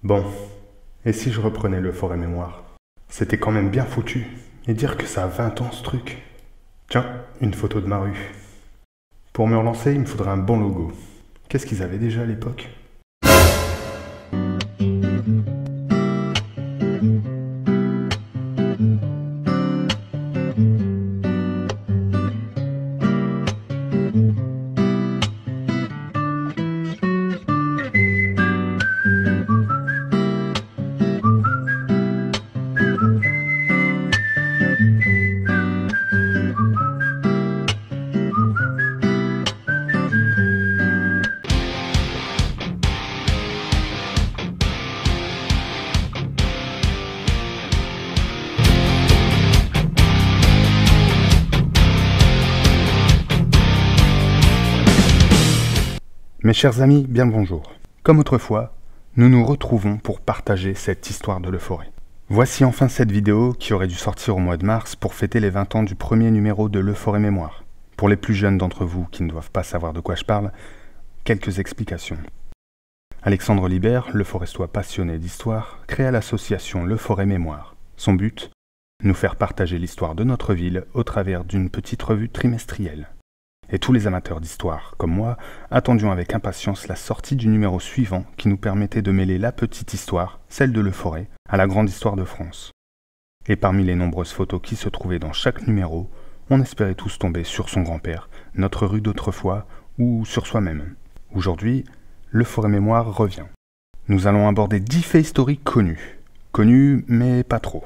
Bon, et si je reprenais le Forêt Mémoire? C'était quand même bien foutu. Et dire que ça a 20 ans ce truc. Tiens, une photo de ma rue. Pour me relancer, il me faudrait un bon logo. Qu'est-ce qu'ils avaient déjà à l'époque? Mes chers amis, bien le bonjour. Comme autrefois, nous nous retrouvons pour partager cette histoire de Le Forêt. Voici enfin cette vidéo qui aurait dû sortir au mois de mars pour fêter les 20 ans du premier numéro de Le Forêt Mémoire. Pour les plus jeunes d'entre vous qui ne doivent pas savoir de quoi je parle, quelques explications. Alexandre Libert, le forestois passionné d'histoire, créa l'association Le Forêt Mémoire. Son but ? Nous faire partager l'histoire de notre ville au travers d'une petite revue trimestrielle. Et tous les amateurs d'histoire, comme moi, attendions avec impatience la sortie du numéro suivant qui nous permettait de mêler la petite histoire, celle de Le Forêt, à la grande histoire de France. Et parmi les nombreuses photos qui se trouvaient dans chaque numéro, on espérait tous tomber sur son grand-père, notre rue d'autrefois, ou sur soi-même. Aujourd'hui, Le Forêt Mémoire revient. Nous allons aborder 10 faits historiques connus. Connus, mais pas trop.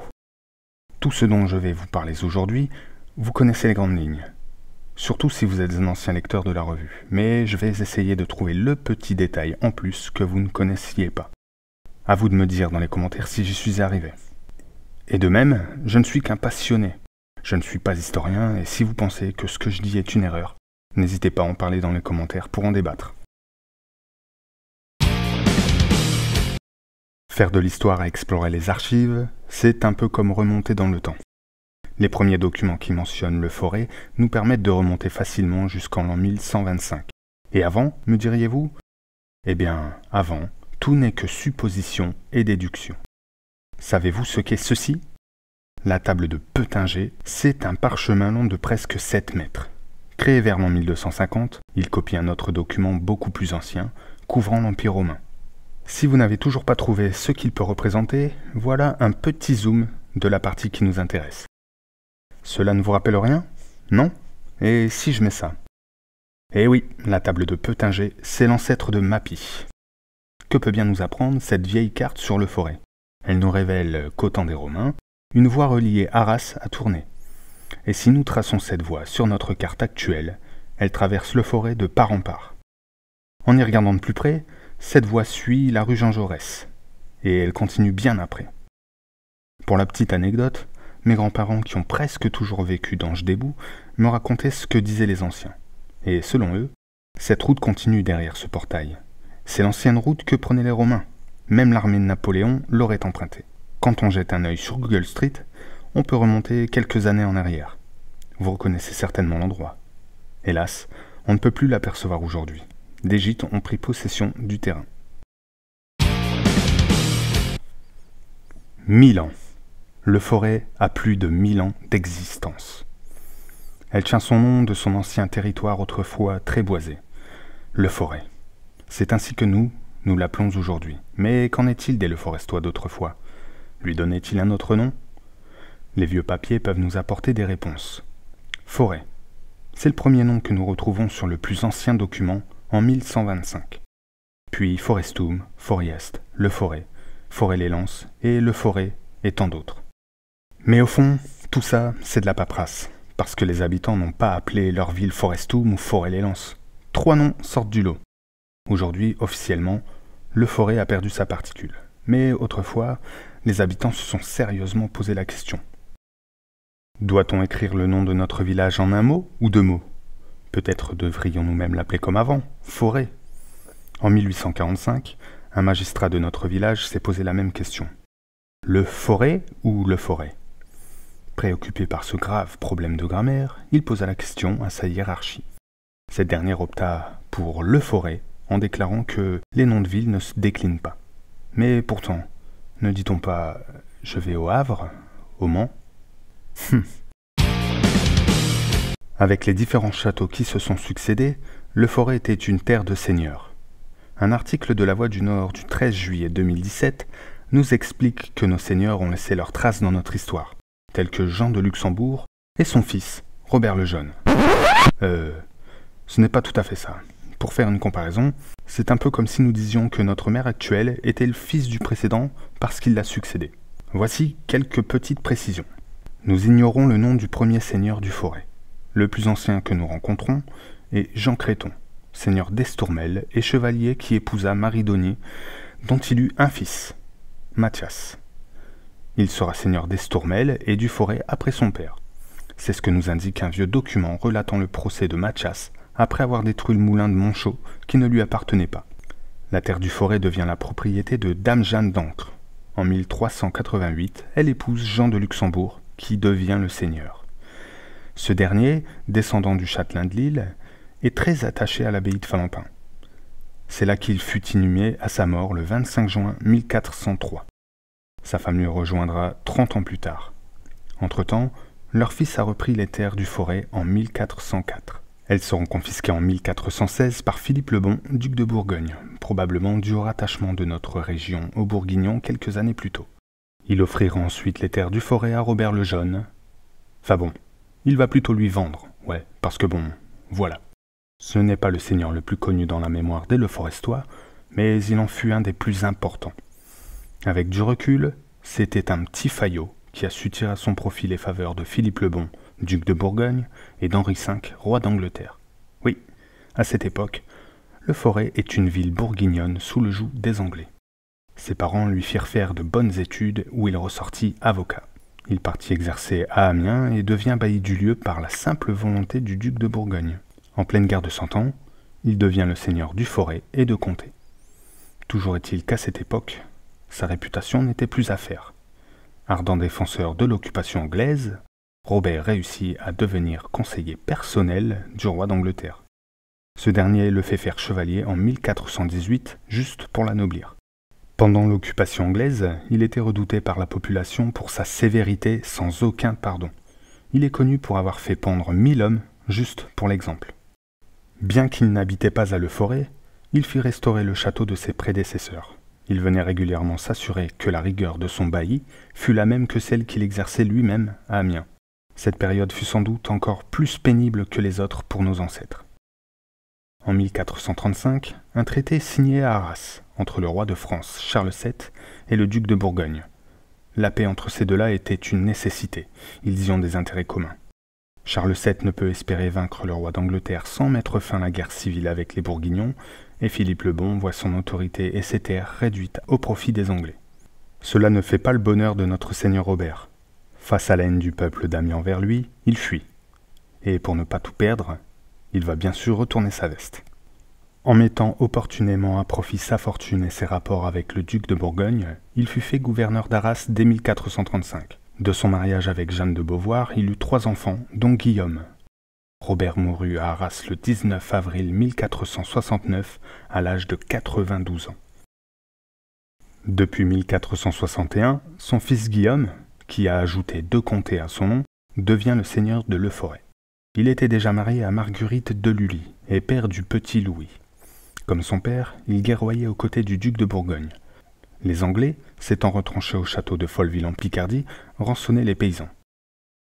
Tout ce dont je vais vous parler aujourd'hui, vous connaissez les grandes lignes. Surtout si vous êtes un ancien lecteur de la revue, mais je vais essayer de trouver le petit détail en plus que vous ne connaissiez pas. À vous de me dire dans les commentaires si j'y suis arrivé. Et de même, je ne suis qu'un passionné. Je ne suis pas historien, et si vous pensez que ce que je dis est une erreur, n'hésitez pas à en parler dans les commentaires pour en débattre. Faire de l'histoire à explorer les archives, c'est un peu comme remonter dans le temps. Les premiers documents qui mentionnent Le Forêt nous permettent de remonter facilement jusqu'en l'an 1125. Et avant, me diriez-vous? Eh bien, avant, tout n'est que supposition et déduction. Savez-vous ce qu'est ceci? La table de Peutinger, c'est un parchemin long de presque 7 mètres. Créé vers l'an 1250, il copie un autre document beaucoup plus ancien, couvrant l'Empire romain. Si vous n'avez toujours pas trouvé ce qu'il peut représenter, voilà un petit zoom de la partie qui nous intéresse. Cela ne vous rappelle rien? Non? Et si je mets ça? Eh oui, la table de Peutinger, c'est l'ancêtre de Mappy. Que peut bien nous apprendre cette vieille carte sur Le Forêt? Elle nous révèle qu'au temps des Romains, une voie reliée Arras a tourné. Et si nous traçons cette voie sur notre carte actuelle, elle traverse Le Forêt de part en part. En y regardant de plus près, cette voie suit la rue Jean Jaurès, et elle continue bien après. Pour la petite anecdote, mes grands-parents, qui ont presque toujours vécu d'Ange-des-Boues, me racontaient ce que disaient les anciens. Et selon eux, cette route continue derrière ce portail. C'est l'ancienne route que prenaient les Romains. Même l'armée de Napoléon l'aurait empruntée. Quand on jette un œil sur Google Street, on peut remonter quelques années en arrière. Vous reconnaissez certainement l'endroit. Hélas, on ne peut plus l'apercevoir aujourd'hui. Des gîtes ont pris possession du terrain. 1000 ans. Le Forêt a plus de 1000 ans d'existence. Elle tient son nom de son ancien territoire autrefois très boisé, Le Forêt. C'est ainsi que nous l'appelons aujourd'hui. Mais qu'en est-il des Le Forestois d'autrefois? Lui donnait-il un autre nom? Les vieux papiers peuvent nous apporter des réponses. Forêt. C'est le premier nom que nous retrouvons sur le plus ancien document en 1125. Puis Forestum, Foriest, Le Forêt, Forêt-les-Lances et Le Forêt et tant d'autres. Mais au fond, tout ça, c'est de la paperasse, parce que les habitants n'ont pas appelé leur ville Forestum ou Forêt-les-Lances. 3 noms sortent du lot. Aujourd'hui, officiellement, Le Forêt a perdu sa particule. Mais autrefois, les habitants se sont sérieusement posé la question. Doit-on écrire le nom de notre village en un mot ou 2 mots? Peut-être devrions-nous même l'appeler comme avant, Forêt. En 1845, un magistrat de notre village s'est posé la même question. Le Forêt ou Le Forêt? Préoccupé par ce grave problème de grammaire, il posa la question à sa hiérarchie. Cette dernière opta pour Le Forêt en déclarant que les noms de villes ne se déclinent pas. Mais pourtant, ne dit-on pas « je vais au Havre, au Mans ?» Avec les différents châteaux qui se sont succédés, le Forêt était une terre de seigneurs. Un article de La Voix du Nord du 13 juillet 2017 nous explique que nos seigneurs ont laissé leurs traces dans notre histoire, tels que Jean de Luxembourg et son fils, Robert le Jeune. Ce n'est pas tout à fait ça. Pour faire une comparaison, c'est un peu comme si nous disions que notre maire actuel était le fils du précédent parce qu'il l'a succédé. Voici quelques petites précisions. Nous ignorons le nom du premier seigneur du Forêt. Le plus ancien que nous rencontrons est Jean Créton, seigneur d'Estourmel et chevalier qui épousa Marie d'Augny, dont il eut un fils, Mathias. Il sera seigneur d'Estourmel et du Forêt après son père. C'est ce que nous indique un vieux document relatant le procès de Mathias après avoir détruit le moulin de Montchaux qui ne lui appartenait pas. La terre du Forêt devient la propriété de Dame Jeanne d'Ancre. En 1388, elle épouse Jean de Luxembourg, qui devient le seigneur. Ce dernier, descendant du châtelain de Lille, est très attaché à l'abbaye de Falampin. C'est là qu'il fut inhumé à sa mort le 25 juin 1403. Sa femme lui rejoindra 30 ans plus tard. Entre-temps, leur fils a repris les terres du Forêt en 1404. Elles seront confisquées en 1416 par Philippe le Bon, duc de Bourgogne, probablement dû au rattachement de notre région aux Bourguignons quelques années plus tôt. Il offrira ensuite les terres du Forêt à Robert le Jeune. Enfin bon, il va plutôt lui vendre, ouais, parce que bon, voilà. Ce n'est pas le seigneur le plus connu dans la mémoire des Leforestois, mais il en fut un des plus importants. Avec du recul, c'était un petit faillot qui a su tirer à son profit les faveurs de Philippe le Bon, duc de Bourgogne, et d'Henri V, roi d'Angleterre. Oui, à cette époque, le Forêt est une ville bourguignonne sous le joug des Anglais. Ses parents lui firent faire de bonnes études où il ressortit avocat. Il partit exercer à Amiens et devient bailli du lieu par la simple volonté du duc de Bourgogne. En pleine guerre de Cent Ans, il devient le seigneur du Forêt et de Comté. Toujours est-il qu'à cette époque, sa réputation n'était plus à faire. Ardent défenseur de l'occupation anglaise, Robert réussit à devenir conseiller personnel du roi d'Angleterre. Ce dernier le fait faire chevalier en 1418, juste pour l'anoblir. Pendant l'occupation anglaise, il était redouté par la population pour sa sévérité sans aucun pardon. Il est connu pour avoir fait pendre 1000 hommes, juste pour l'exemple. Bien qu'il n'habitait pas à Le Forêt, il fit restaurer le château de ses prédécesseurs. Il venait régulièrement s'assurer que la rigueur de son bailli fût la même que celle qu'il exerçait lui-même à Amiens. Cette période fut sans doute encore plus pénible que les autres pour nos ancêtres. En 1435, un traité est signé à Arras entre le roi de France, Charles VII, et le duc de Bourgogne. La paix entre ces deux-là était une nécessité, ils y ont des intérêts communs. Charles VII ne peut espérer vaincre le roi d'Angleterre sans mettre fin à la guerre civile avec les Bourguignons, et Philippe le Bon voit son autorité et ses terres réduites au profit des Anglais. Cela ne fait pas le bonheur de notre seigneur Robert. Face à la haine du peuple d'Amiens envers lui, il fuit. Et pour ne pas tout perdre, il va bien sûr retourner sa veste. En mettant opportunément à profit sa fortune et ses rapports avec le duc de Bourgogne, il fut fait gouverneur d'Arras dès 1435. De son mariage avec Jeanne de Beauvoir, il eut 3 enfants, dont Guillaume. Robert mourut à Arras le 19 avril 1469, à l'âge de 92 ans. Depuis 1461, son fils Guillaume, qui a ajouté 2 comtés à son nom, devient le seigneur de Le Forêt. Il était déjà marié à Marguerite de Lully et père du petit Louis. Comme son père, il guerroyait aux côtés du duc de Bourgogne. Les Anglais, s'étant retranchés au château de Folleville en Picardie, rançonnaient les paysans.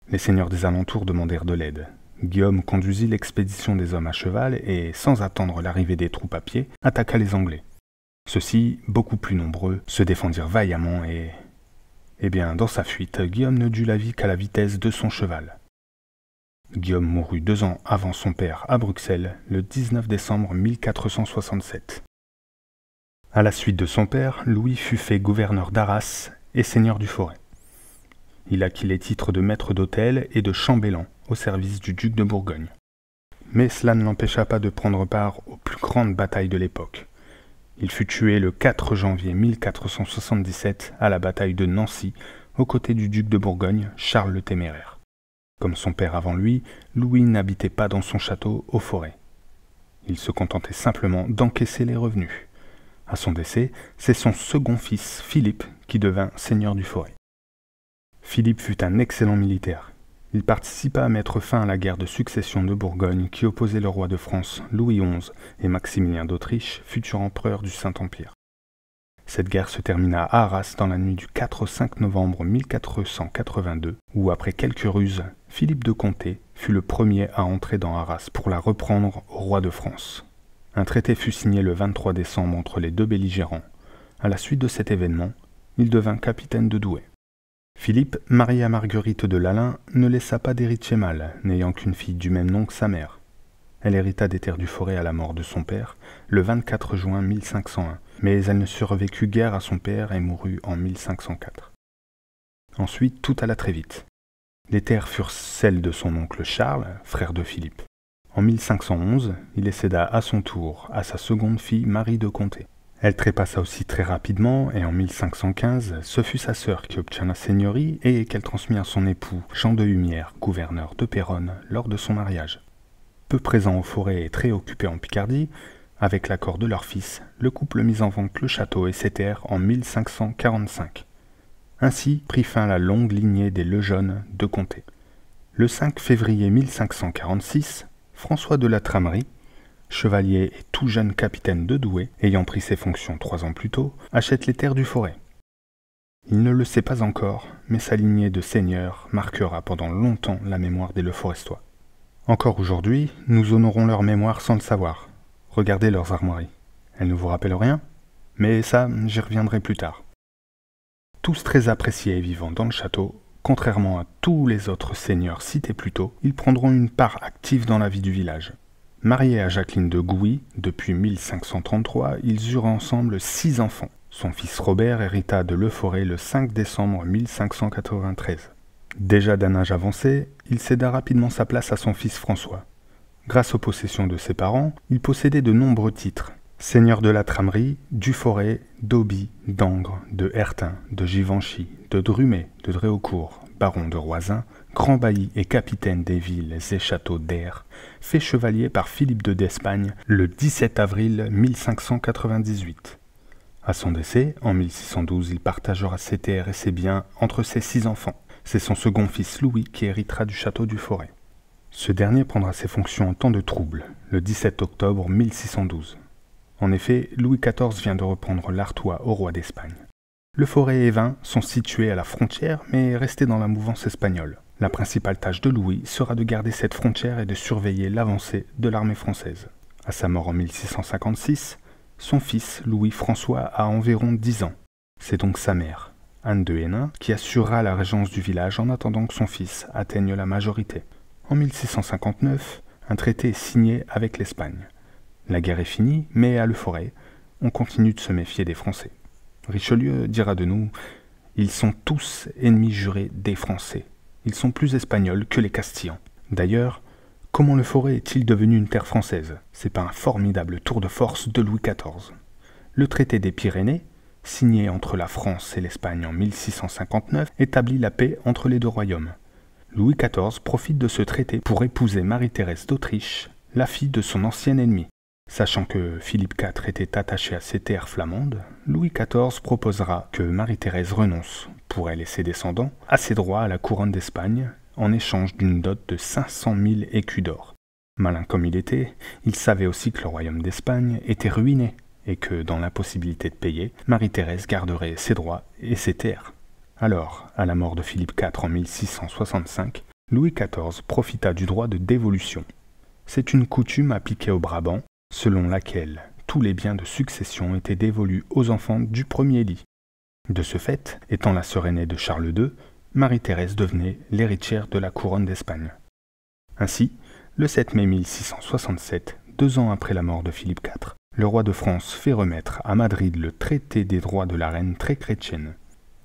Les seigneurs des alentours demandèrent de l'aide. Guillaume conduisit l'expédition des hommes à cheval et, sans attendre l'arrivée des troupes à pied, attaqua les Anglais. Ceux-ci, beaucoup plus nombreux, se défendirent vaillamment et... Eh bien, dans sa fuite, Guillaume ne dut la vie qu'à la vitesse de son cheval. Guillaume mourut 2 ans avant son père à Bruxelles, le 19 décembre 1467. À la suite de son père, Louis fut fait gouverneur d'Arras et seigneur du Forêt. Il acquit les titres de maître d'hôtel et de chambellan au service du duc de Bourgogne. Mais cela ne l'empêcha pas de prendre part aux plus grandes batailles de l'époque. Il fut tué le 4 janvier 1477 à la bataille de Nancy, aux côtés du duc de Bourgogne, Charles le Téméraire. Comme son père avant lui, Louis n'habitait pas dans son château aux Forêts. Il se contentait simplement d'encaisser les revenus. À son décès, c'est son second fils, Philippe, qui devint seigneur du Forêt. Philippe fut un excellent militaire. Il participa à mettre fin à la guerre de succession de Bourgogne qui opposait le roi de France, Louis XI, et Maximilien d'Autriche, futur empereur du Saint-Empire. Cette guerre se termina à Arras dans la nuit du 4 au 5 novembre 1482, où, après quelques ruses, Philippe de Comté fut le premier à entrer dans Arras pour la reprendre au roi de France. Un traité fut signé le 23 décembre entre les deux belligérants. À la suite de cet événement, il devint capitaine de Douai. Philippe, marié à Marguerite de Lalaing, ne laissa pas d'héritier mâle, n'ayant qu'une fille du même nom que sa mère. Elle hérita des terres du Forêt à la mort de son père, le 24 juin 1501, mais elle ne survécut guère à son père et mourut en 1504. Ensuite, tout alla très vite. Les terres furent celles de son oncle Charles, frère de Philippe. En 1511, il les céda à son tour à sa seconde fille Marie de Comté. Elle trépassa aussi très rapidement, et en 1515, ce fut sa sœur qui obtint la seigneurie et qu'elle transmit à son époux, Jean de Humières, gouverneur de Péronne, lors de son mariage. Peu présent au Forêt et très occupé en Picardie, avec l'accord de leur fils, le couple mit en vente le château et ses terres en 1545. Ainsi prit fin la longue lignée des Lejeune de Comté. Le 5 février 1546, François de la Trémerie, chevalier et tout jeune capitaine de Douai, ayant pris ses fonctions 3 ans plus tôt, achète les terres du Forêt. Il ne le sait pas encore, mais sa lignée de seigneurs marquera pendant longtemps la mémoire des Leforestois. Encore aujourd'hui, nous honorons leur mémoire sans le savoir. Regardez leurs armoiries. Elles ne vous rappellent rien? Mais ça, j'y reviendrai plus tard. Tous très appréciés et vivants dans le château, contrairement à tous les autres seigneurs cités plus tôt, ils prendront une part active dans la vie du village. Mariés à Jacqueline de Gouy, depuis 1533, ils eurent ensemble 6 enfants. Son fils Robert hérita de Leforêt le 5 décembre 1593. Déjà d'un âge avancé, il céda rapidement sa place à son fils François. Grâce aux possessions de ses parents, il possédait de nombreux titres. Seigneur de la Trémerie, du Forêt, d'Auby, d'Angres, de Hertin, de Givenchy, de Drumet, de Dréaucourt, baron de Roisin, grand bailli et capitaine des villes et châteaux d'Aire, fait chevalier par Philippe II d'Espagne le 17 avril 1598. À son décès, en 1612, il partagera ses terres et ses biens entre ses 6 enfants. C'est son second fils Louis qui héritera du château du Forêt. Ce dernier prendra ses fonctions en temps de trouble, le 17 octobre 1612. En effet, Louis XIV vient de reprendre l'Artois au roi d'Espagne. Le Forêt et Vins sont situés à la frontière, mais restés dans la mouvance espagnole. La principale tâche de Louis sera de garder cette frontière et de surveiller l'avancée de l'armée française. À sa mort en 1656, son fils Louis-François a environ 10 ans. C'est donc sa mère, Anne de Hénin, qui assurera la régence du village en attendant que son fils atteigne la majorité. En 1659, un traité est signé avec l'Espagne. La guerre est finie, mais à Le Forêt, on continue de se méfier des Français. Richelieu dira de nous « Ils sont tous ennemis jurés des Français. Ils sont plus espagnols que les Castillans. » D'ailleurs, comment Le Forêt est-il devenu une terre française? C'est pas un formidable tour de force de Louis XIV. Le traité des Pyrénées, signé entre la France et l'Espagne en 1659, établit la paix entre les deux royaumes. Louis XIV profite de ce traité pour épouser Marie-Thérèse d'Autriche, la fille de son ancien ennemi. Sachant que Philippe IV était attaché à ses terres flamandes, Louis XIV proposera que Marie-Thérèse renonce, pour elle et ses descendants, à ses droits à la couronne d'Espagne, en échange d'une dot de 500 000 écus d'or. Malin comme il était, il savait aussi que le royaume d'Espagne était ruiné, et que, dans l'impossibilité de payer, Marie-Thérèse garderait ses droits et ses terres. Alors, à la mort de Philippe IV en 1665, Louis XIV profita du droit de dévolution. C'est une coutume appliquée au Brabant, selon laquelle tous les biens de succession étaient dévolus aux enfants du premier lit. De ce fait, étant la sœur aînée de Charles II, Marie-Thérèse devenait l'héritière de la couronne d'Espagne. Ainsi, le 7 mai 1667, 2 ans après la mort de Philippe IV, le roi de France fait remettre à Madrid le traité des droits de la reine très chrétienne.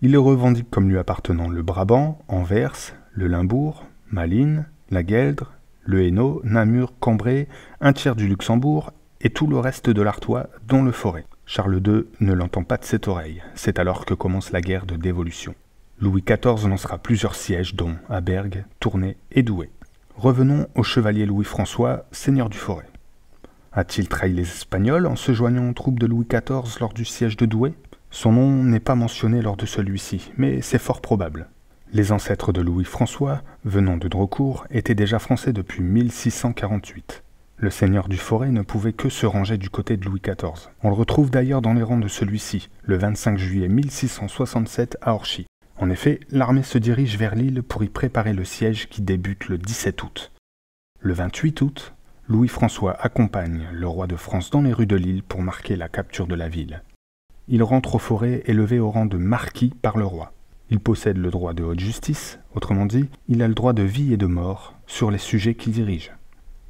Il le revendique comme lui appartenant le Brabant, Anvers, le Limbourg, Malines, la Gueldre, le Hainaut, Namur, Cambrai, un tiers du Luxembourg et tout le reste de l'Artois, dont le Forêt. Charles II ne l'entend pas de cette oreille. C'est alors que commence la guerre de dévolution. Louis XIV lancera plusieurs sièges, dont à Bergues, Tournai et Douai. Revenons au chevalier Louis-François, seigneur du Forêt. A-t-il trahi les Espagnols en se joignant aux troupes de Louis XIV lors du siège de Douai? Son nom n'est pas mentionné lors de celui-ci, mais c'est fort probable. Les ancêtres de Louis-François, venant de Drocourt, étaient déjà français depuis 1648. Le seigneur du Forêt ne pouvait que se ranger du côté de Louis XIV. On le retrouve d'ailleurs dans les rangs de celui-ci, le 25 juillet 1667 à Orchy. En effet, l'armée se dirige vers l'île pour y préparer le siège qui débute le 17 août. Le 28 août, Louis-François accompagne le roi de France dans les rues de l'île pour marquer la capture de la ville. Il rentre au Forêt élevé au rang de marquis par le roi. Il possède le droit de haute justice, autrement dit, il a le droit de vie et de mort sur les sujets qu'il dirige.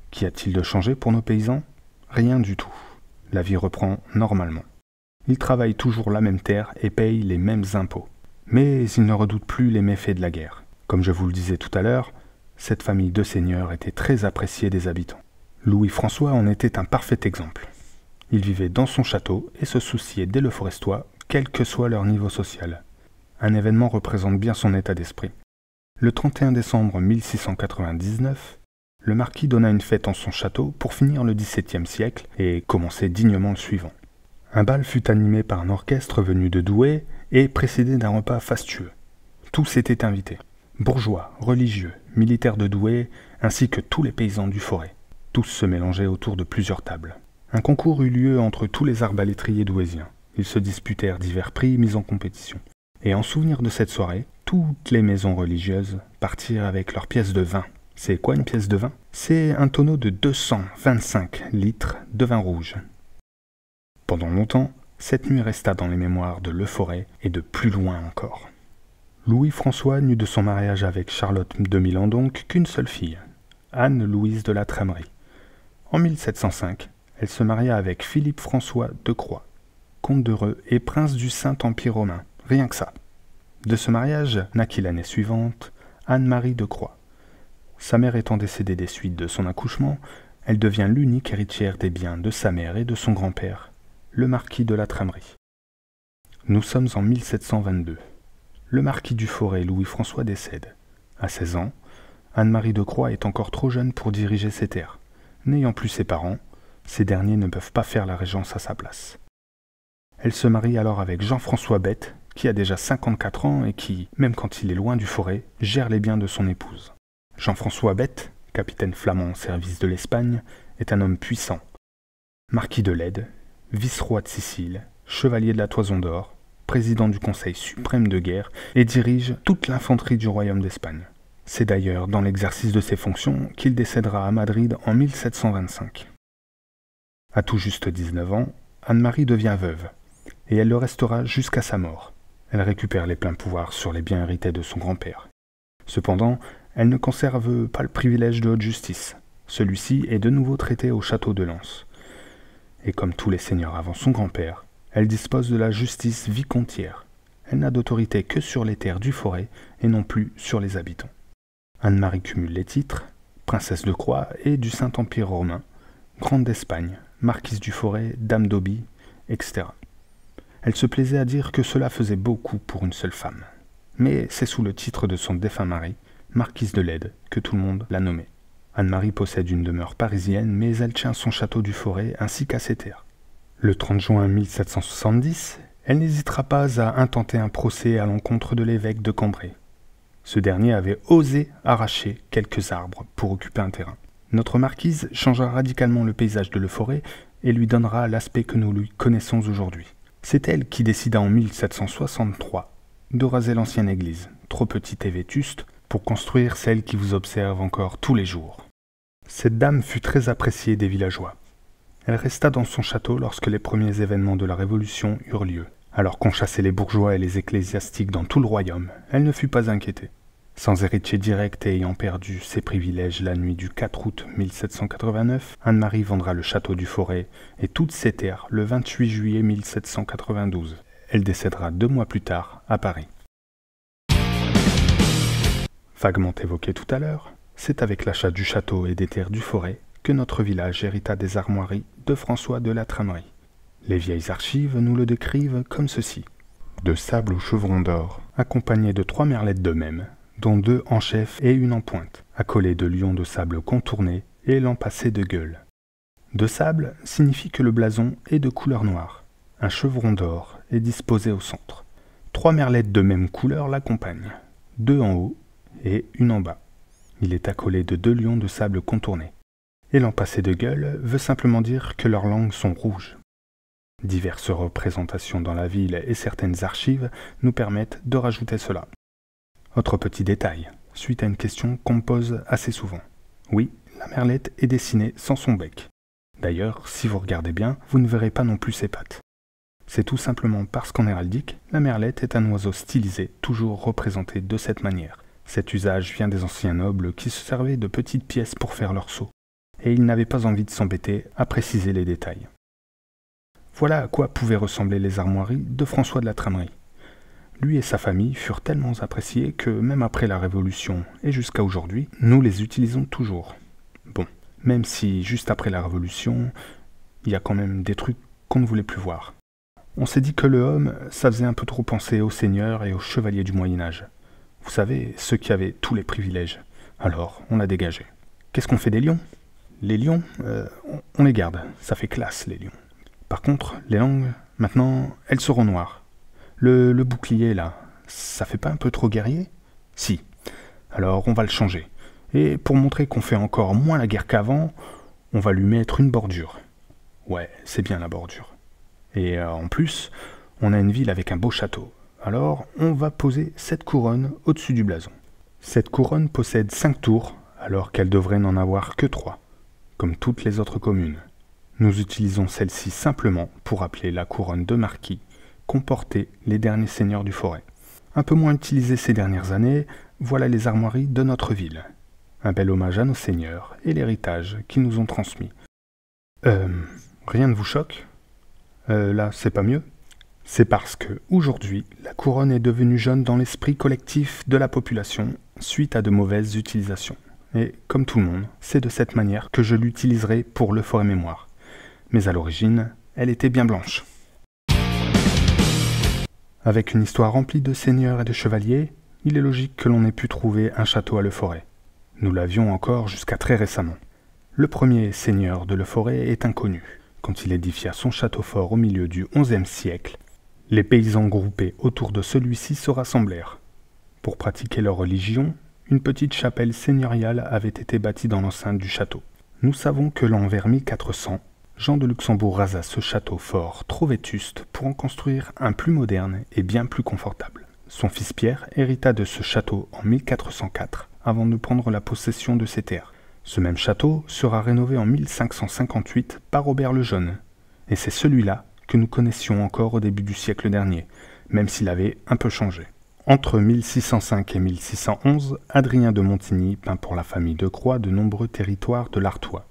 Qu'y a-t-il de changé pour nos paysans? Rien du tout. La vie reprend normalement. Ils travaillent toujours la même terre et payent les mêmes impôts. Mais ils ne redoutent plus les méfaits de la guerre. Comme je vous le disais tout à l'heure, cette famille de seigneurs était très appréciée des habitants. Louis-François en était un parfait exemple. Il vivait dans son château et se souciait des Leforestois, quel que soit leur niveau social. Un événement représente bien son état d'esprit. Le 31 décembre 1699, le marquis donna une fête en son château pour finir le XVIIe siècle et commencer dignement le suivant. Un bal fut animé par un orchestre venu de Douai et précédé d'un repas fastueux. Tous étaient invités. Bourgeois, religieux, militaires de Douai, ainsi que tous les paysans du Forêt. Tous se mélangeaient autour de plusieurs tables. Un concours eut lieu entre tous les arbalétriers douaisiens. Ils se disputèrent divers prix mis en compétition. Et en souvenir de cette soirée, toutes les maisons religieuses partirent avec leurs pièces de vin. C'est quoi une pièce de vin? C'est un tonneau de 225 litres de vin rouge. Pendant longtemps, cette nuit resta dans les mémoires de Le Forêt et de plus loin encore. Louis-François n'eut de son mariage avec Charlotte de Milan donc qu'une seule fille, Anne-Louise de la Trémerie. En 1705, elle se maria avec Philippe-François de Croix, comte d'Eureux et prince du Saint-Empire romain, rien que ça. De ce mariage naquit l'année suivante Anne-Marie de Croix. Sa mère étant décédée des suites de son accouchement, elle devient l'unique héritière des biens de sa mère et de son grand-père, le marquis de la Trémerie. Nous sommes en 1722. Le marquis du Forêt Louis-François décède. À 16 ans, Anne-Marie de Croix est encore trop jeune pour diriger ses terres. N'ayant plus ses parents, ces derniers ne peuvent pas faire la régence à sa place. Elle se marie alors avec Jean-François Bette, qui a déjà 54 ans et qui, même quand il est loin du Forêt, gère les biens de son épouse. Jean-François Bette, capitaine flamand au service de l'Espagne, est un homme puissant. Marquis de Leyde, vice-roi de Sicile, chevalier de la Toison d'Or, président du Conseil suprême de guerre et dirige toute l'infanterie du royaume d'Espagne. C'est d'ailleurs dans l'exercice de ses fonctions qu'il décédera à Madrid en 1725. À tout juste 19 ans, Anne-Marie devient veuve, et elle le restera jusqu'à sa mort. Elle récupère les pleins pouvoirs sur les biens hérités de son grand-père. Cependant, elle ne conserve pas le privilège de haute justice. Celui-ci est de nouveau traité au château de Lens. Et comme tous les seigneurs avant son grand-père, elle dispose de la justice vicomtière. Elle n'a d'autorité que sur les terres du Forêt et non plus sur les habitants. Anne-Marie cumule les titres, princesse de Croix et du Saint-Empire romain, grande d'Espagne, marquise du Forêt, dame d'Aubie, etc. Elle se plaisait à dire que cela faisait beaucoup pour une seule femme. Mais c'est sous le titre de son défunt mari, marquise de Leyde, que tout le monde l'a nommée. Anne-Marie possède une demeure parisienne, mais elle tient son château du Forêt ainsi qu'à ses terres. Le 30 juin 1770, elle n'hésitera pas à intenter un procès à l'encontre de l'évêque de Cambrai. Ce dernier avait osé arracher quelques arbres pour occuper un terrain. Notre marquise changera radicalement le paysage de Le Forêt et lui donnera l'aspect que nous lui connaissons aujourd'hui. C'est elle qui décida en 1763 de raser l'ancienne église, trop petite et vétuste, pour construire celle qui vous observe encore tous les jours. Cette dame fut très appréciée des villageois. Elle resta dans son château lorsque les premiers événements de la Révolution eurent lieu. Alors qu'on chassait les bourgeois et les ecclésiastiques dans tout le royaume, elle ne fut pas inquiétée. Sans héritier direct et ayant perdu ses privilèges la nuit du 4 août 1789, Anne-Marie vendra le château du Forêt et toutes ses terres le 28 juillet 1792. Elle décédera 2 mois plus tard à Paris. Vaguement évoqué tout à l'heure, c'est avec l'achat du château et des terres du Forêt que notre village hérita des armoiries de François de la Trémerie. Les vieilles archives nous le décrivent comme ceci. De sable au chevron d'or, accompagné de 3 merlettes de même, dont 2 en chef et une en pointe, accolées de lions de sable contournés et lampassés de gueules. De sable signifie que le blason est de couleur noire. Un chevron d'or est disposé au centre. 3 merlettes de même couleur l'accompagnent, 2 en haut et une en bas. Il est accolé de 2 lions de sable contournés. Et l'empassé de gueule veut simplement dire que leurs langues sont rouges. Diverses représentations dans la ville et certaines archives nous permettent de rajouter cela. Autre petit détail, suite à une question qu'on me pose assez souvent. Oui, la merlette est dessinée sans son bec. D'ailleurs, si vous regardez bien, vous ne verrez pas non plus ses pattes. C'est tout simplement parce qu'en héraldique, la merlette est un oiseau stylisé, toujours représenté de cette manière. Cet usage vient des anciens nobles qui se servaient de petites pièces pour faire leur sceau, et ils n'avaient pas envie de s'embêter à préciser les détails. Voilà à quoi pouvaient ressembler les armoiries de François de la Trémerie. Lui et sa famille furent tellement appréciés que même après la Révolution et jusqu'à aujourd'hui, nous les utilisons toujours. Bon, même si juste après la Révolution, il y a quand même des trucs qu'on ne voulait plus voir. On s'est dit que le homme, ça faisait un peu trop penser aux seigneurs et aux chevaliers du Moyen-Âge. Vous savez, ceux qui avaient tous les privilèges. Alors, on l'a dégagé. Qu'est-ce qu'on fait des lions? Les lions, on les garde. Ça fait classe, les lions. Par contre, les langues, maintenant, elles seront noires. Le bouclier, là, ça fait pas un peu trop guerrier? Si. Alors, on va le changer. Et pour montrer qu'on fait encore moins la guerre qu'avant, on va lui mettre une bordure. Ouais, c'est bien la bordure. Et en plus, on a une ville avec un beau château. Alors, on va poser cette couronne au-dessus du blason. Cette couronne possède 5 tours, alors qu'elle devrait n'en avoir que 3, comme toutes les autres communes. Nous utilisons celle-ci simplement pour rappeler la couronne de marquis qu'ont porté les derniers seigneurs du Forêt. Un peu moins utilisée ces dernières années, voilà les armoiries de notre ville. Un bel hommage à nos seigneurs et l'héritage qu'ils nous ont transmis. Rien ne vous choque? Là, c'est pas mieux? C'est parce que, aujourd'hui, la couronne est devenue jaune dans l'esprit collectif de la population suite à de mauvaises utilisations. Et, comme tout le monde, c'est de cette manière que je l'utiliserai pour le Forêt Mémoire. Mais à l'origine, elle était bien blanche. Avec une histoire remplie de seigneurs et de chevaliers, il est logique que l'on ait pu trouver un château à Le Forêt. Nous l'avions encore jusqu'à très récemment. Le premier seigneur de Le Forêt est inconnu. Quand il édifia son château fort au milieu du XIe siècle, les paysans groupés autour de celui-ci se rassemblèrent. Pour pratiquer leur religion, une petite chapelle seigneuriale avait été bâtie dans l'enceinte du château. Nous savons que vers 1400, Jean de Luxembourg rasa ce château fort trop vétuste pour en construire un plus moderne et bien plus confortable. Son fils Pierre hérita de ce château en 1404 avant de prendre la possession de ses terres. Ce même château sera rénové en 1558 par Robert le Jeune, et c'est celui-là que nous connaissions encore au début du siècle dernier, même s'il avait un peu changé. Entre 1605 et 1611, Adrien de Montigny peint pour la famille de Croix de nombreux territoires de l'Artois,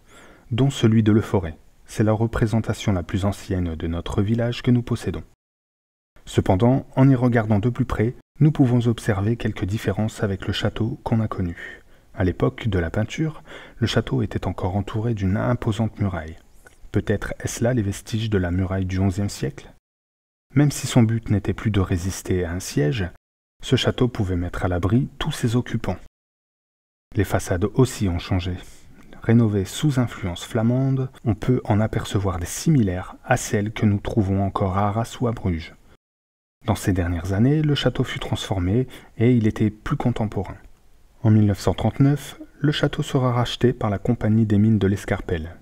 dont celui de Le Forêt. C'est la représentation la plus ancienne de notre village que nous possédons. Cependant, en y regardant de plus près, nous pouvons observer quelques différences avec le château qu'on a connu. À l'époque de la peinture, le château était encore entouré d'une imposante muraille. Peut-être est-ce là les vestiges de la muraille du XIe siècle? Même si son but n'était plus de résister à un siège, ce château pouvait mettre à l'abri tous ses occupants. Les façades aussi ont changé. Rénovées sous influence flamande, on peut en apercevoir des similaires à celles que nous trouvons encore à Arras ou à Bruges. Dans ces dernières années, le château fut transformé et il était plus contemporain. En 1939, le château sera racheté par la Compagnie des mines de l'Escarpelle.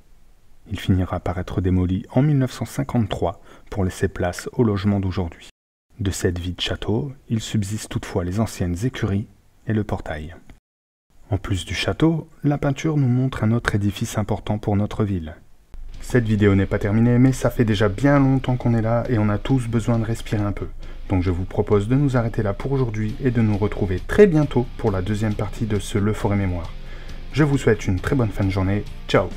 Il finira par être démoli en 1953 pour laisser place au logement d'aujourd'hui. De cette vie de château, il subsiste toutefois les anciennes écuries et le portail. En plus du château, la peinture nous montre un autre édifice important pour notre ville. Cette vidéo n'est pas terminée, mais ça fait déjà bien longtemps qu'on est là et on a tous besoin de respirer un peu. Donc je vous propose de nous arrêter là pour aujourd'hui et de nous retrouver très bientôt pour la deuxième partie de ce Le Forêt Mémoire. Je vous souhaite une très bonne fin de journée. Ciao!